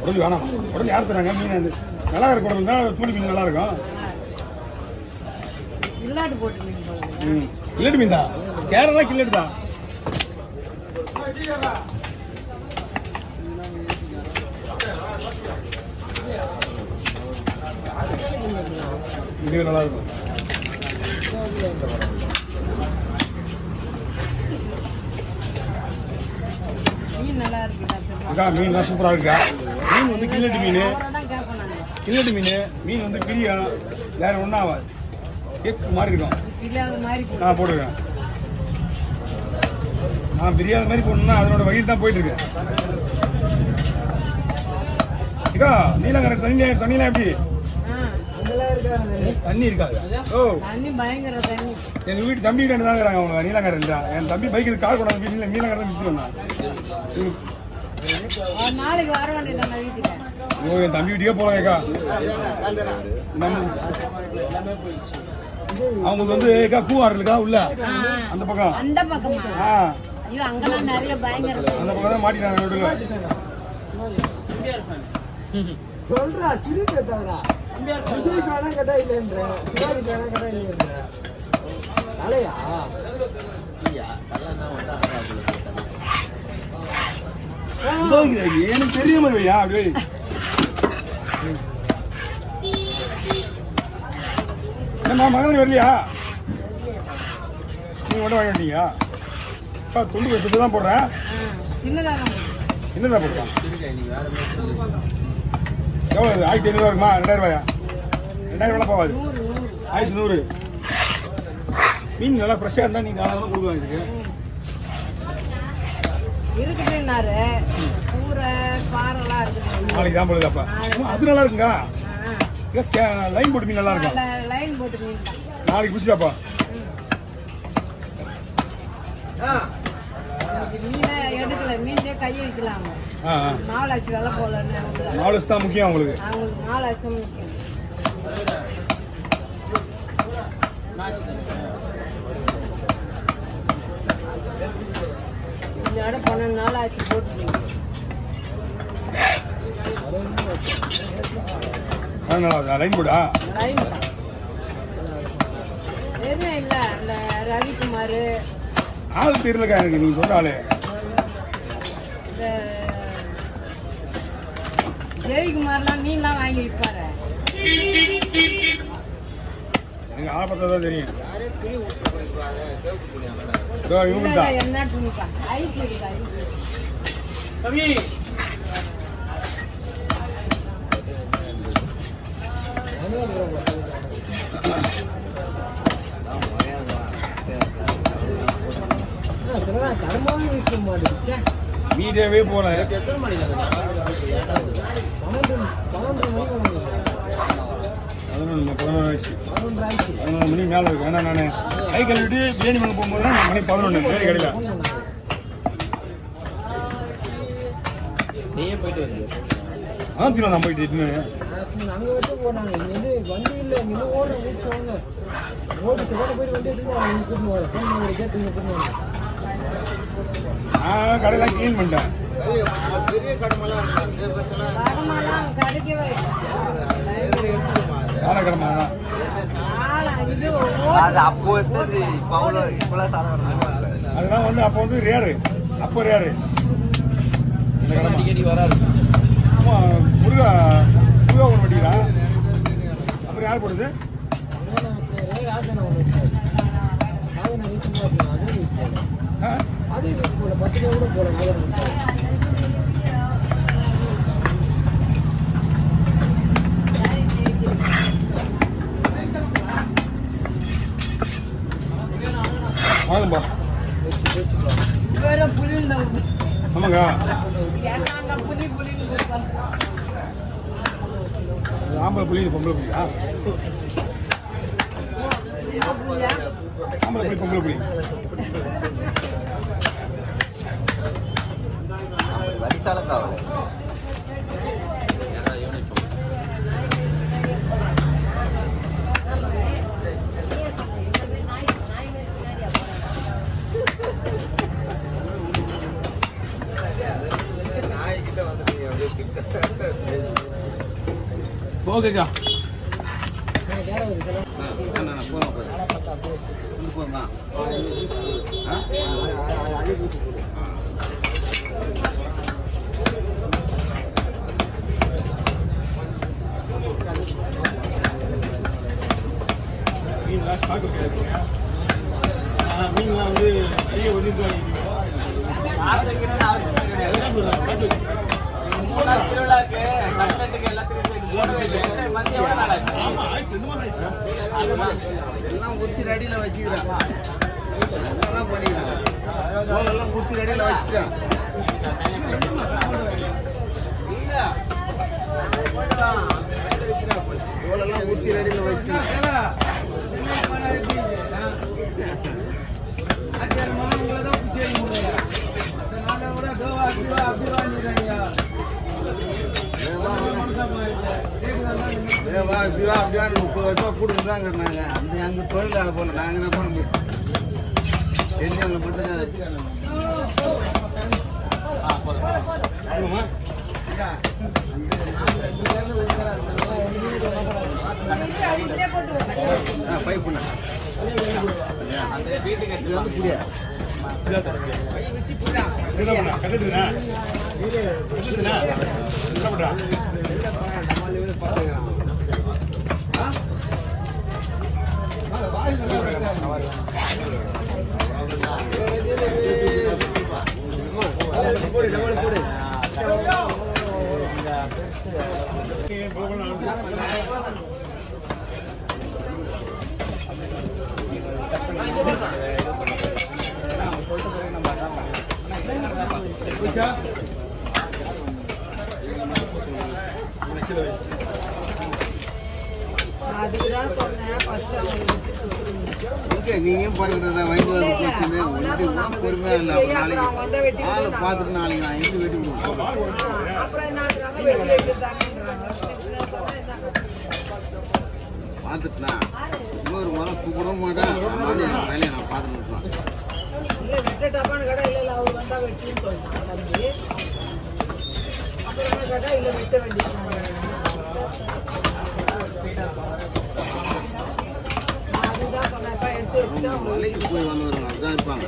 உடல் வேணாம். உடல் யார் தராங்க? மீன் நல்லா இருக்கும். உடல் தான் தூளி மீன் நல்லா இருக்கும். கில்லட் மீன் தான். கேரளா கில்லட் தான். இது நல்லா இருக்கும். அக்கா மீன்லாம் சூப்பராக இருக்கா. மீன் வந்து கில்லட்டு மீன். கில்லட்டு மீன் வந்து பிரியா வேற ஒன்றும் ஆகாது. கேக் மாதிரி இருக்கும். நான் போட்டுருக்கேன். நான் பிரியாத மாதிரி போடணும்னா அதனோட வயிறு தான் போயிட்டு இருக்கு. அக்கா நீலங்கரை தண்ணிலாம் எப்படி? தண்ணி இருக்காது. ஓ எங்க வீட்டு தம்பி ரெண்டு தான் இருக்கிறாங்க. அவங்க நீலங்கரை இருந்தா என் தம்பி பைக்கு கார் கொண்டாந்து நீலங்கரை தான் மிஸ் பண்ணான். ஓ என் தம்பி வீட்டுக்கே போலாம்க்கா. அவங்களுக்கு வந்து கூவாறு இருக்கா உள்ள அந்த பக்கம். அந்த பக்கம் தான் மாட்டிட்டாங்க நடுவில். சொல்றா திருப்பி கேட்டா கேட்டா இல்லைன்ற கேட்டா இல்லைன்ற தலையா எனக்கு தெரிய மாதிரியா அப்படி என்ன மகனுக்கு வரலையா? நீங்க மட்டும் வாங்கி வந்தீங்க. துண்டு வச்சுட்டு தான் போடுறேன். என்னதான் போடுறான்? எவ்வளோ 1500 இருக்குமா? 2000 ரூபாயா? 2000 போகாது. 1100. மீன் நல்லா ஃப்ரெஷ்ஷாக இருந்தால் நீங்கள் தாராளமாக கொடுக்கலாம். இதுக்கு நாளைக்கு தான் போடுது. அப்போ அது நல்லா இருக்குங்க. லைன் போட்டு மீன் நல்லா இருக்கும். நாளைக்கு பிடிச்சிட்டாப்பா. மாவுலஸ் தான் முக்கியம் உங்களுக்கு. லைன் போடா இல்ல அந்த ரவிக்குமார் ஆள் தெரியலக்கா எனக்கு. நீங்க சொல்ற ஆளு ஜெயக்குமார்லாம் மீன்லாம் வாங்கி விற்பாரு. எனக்கு ஆளை பார்த்தா தான் தெரியும். என்ன துணிப்பா வீடியோவே போல 11 மணி மேலே இருக்கு. ஏன்னா நான் கை கழுவிட்டு பிரியாணி பண்ண போகும்போது தான் மணி 11 பிரியாணி கிடைக்கல. நீயே போயிட்டு வந்து ஆத்திரம் நான் போயிட்டு அங்கே வச்சு போனாங்க. இங்கே வந்து வண்டி இல்லை. இங்கே ஓடுற வீட்டு ஓட்டு போயிட்டு வண்டி எடுத்துட்டு கூட்டின்னு வரேன். கேட்டு கூட்டின்னு நான் கடையெல்லாம் கிளீன் பண்ணிட்டேன். பெரிய கடமெல்லாம் அதெல்லாம் வந்து அப்போ வந்து ரேரு. அப்போ ரேரு அடிக்கடி வராது. ஆமாம் முருகா ஒன்று வட்டிக்கிறான். அப்புறம் யார் போடுது? அதே வீட்டு போல 10 ரூபா கூட போல. வாங்கப்பா. ஆமாங்க ஆம்பளை புளி பொம்பளை புளியா? ஆம்பளை புளி பொம்பளை புளி வடிச்சாலும் காவலை ஓகேக்கா மீன்லாம் ஸ்டாக் கிடையாது. மீன்லாம் வந்து நிறைய ஒதுக்கி எல்லாம் குச்சி ரெடியில வச்சுக்கிறேன். பண்ணிக்கிறேன் எல்லாம் குச்சி ரெடியில வச்சுட்டேன். எல்லாம் குச்சி ரெடியில வச்சுட்டேன். அப்படியான்னு 30 வருஷம் கொடுத்துதாங்க. நாங்கள் அந்த அங்கே தொழில் அதை போல நாங்கள் என்ன பண்ண முடியும்? தெரிஞ்சவங்களை மட்டும் பைப்புண்ணா இது வந்து புரியா நீயும் பாருங்க வாங்கிட்டு வந்து பொறுமையா இல்லை. நாளைக்கு ஆளை பார்த்துட்டு நாளைக்கு நான் எங்க வெட்டி விடுவேன். பார்த்துட்டுனா இன்னொரு முறை கூப்பிட மாட்டேன். வேலையை நான் பார்த்துட்டு மலைக்கு போய் வந்தவங்க தான் இருப்பாங்க.